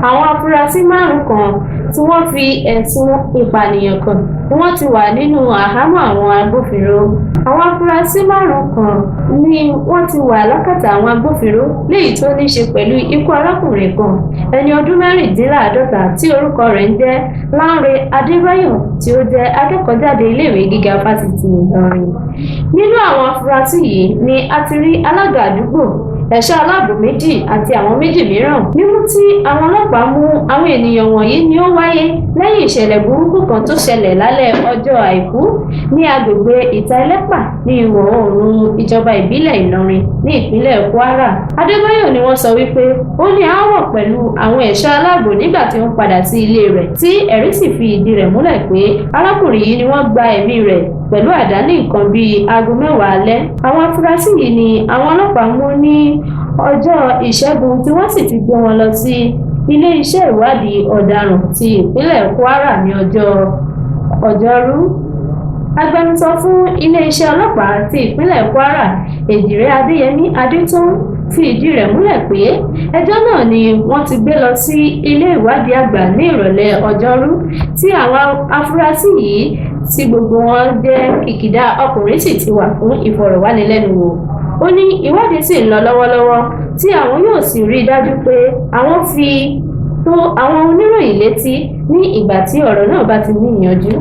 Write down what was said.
àwọn afurasí 5 kan tí wọ́n fi ẹ̀sùn ìpànìyàn kàn ni wọ́n ti wà nínú àhámọ́ àwọn agbófinró. Àwọn afurasí 5 kan ni wọ́n ti wà lákàtà àwọn agbófinró léyìí tó ní ṣe pẹ̀lú ikú arákùnrin kan ẹni ọdún 56 tí orúkọ rẹ̀ ń jẹ́ Lánrè Adébáyọ̀ tí ó jẹ́ akẹ́kọ̀ọ́jáde iléèwé gíga fásitì Ìlọrin. Nínú àwọn afurasí yìí ni a ti rí alága àdúgbò, ẹ̀ṣọ́ aláàbò 2 àti àwọn 2 mìíràn. Mímú tí àwọn ọlọ́pàá mú àwọn ènìyàn wọ̀nyí ni ó wáyé lẹ́yìn ìṣẹ̀lẹ̀ burúkú kan tó ṣẹlẹ̀ lálẹ́ ọjọ́ Àìkú ní agbègbè Ìta Ẹlẹ́pà ní ìwọ̀ oòrùn ìjọba ìbílẹ̀ Ìlọrin ní ìpínlẹ̀ Kwara. Adébáyọ̀ ni wọ́n sọ wípé ó ní aáwọ̀ pẹ̀lú àwọn ẹ̀ṣọ́ aláàbò nígbà tí ó ń padà sí ilé rẹ̀, tí ẹ̀rí sì fi ìdí rẹ̀ múlẹ̀ pé arákùnrin yìí ni wọ́n gba ẹ̀mí rẹ̀ pẹ̀lú àdá ní nǹkan bíi aago 10 alẹ́. Àwọn afurasí yìí ni àwọn ọlọ́pàá mú ní ọjọ́ Ìṣẹ́gun tí wọ́n sì ti gbé wọn lọ sí ilé iṣẹ́ ìwádìí ọ̀daràn ti ìpínlẹ̀ Kwara ní Ọjọ́rú. Agbẹnusọ fún iléeṣẹ́ ọlọ́pàá ti ìpínlẹ̀ Kwara, Èjìrẹ́ Adéyẹmí Adétún, fi ìdí rẹ̀ múlẹ̀ pé ẹjọ́ náà ni wọ́n ti gbé lọ sí ilé ìwádìí àgbà ní ìrọ̀lẹ́ Ọjọ́rú tí àwọn afurasí yìí tí gbogbo wọn jẹ́ kìkìdá ọkùnrin sì ti wà fún ìfọ̀rọ̀wánilẹ́nuwò. Ó ní ìwádìí sì ń lọ lọ́wọ́lọ́wọ́ tí àwọn yóò sì rí i dájú pé àwọn fi tó àwọn oníròyìn létí ní ìgbà tí ọ̀rọ̀ náà bá ti ní ìyanjú.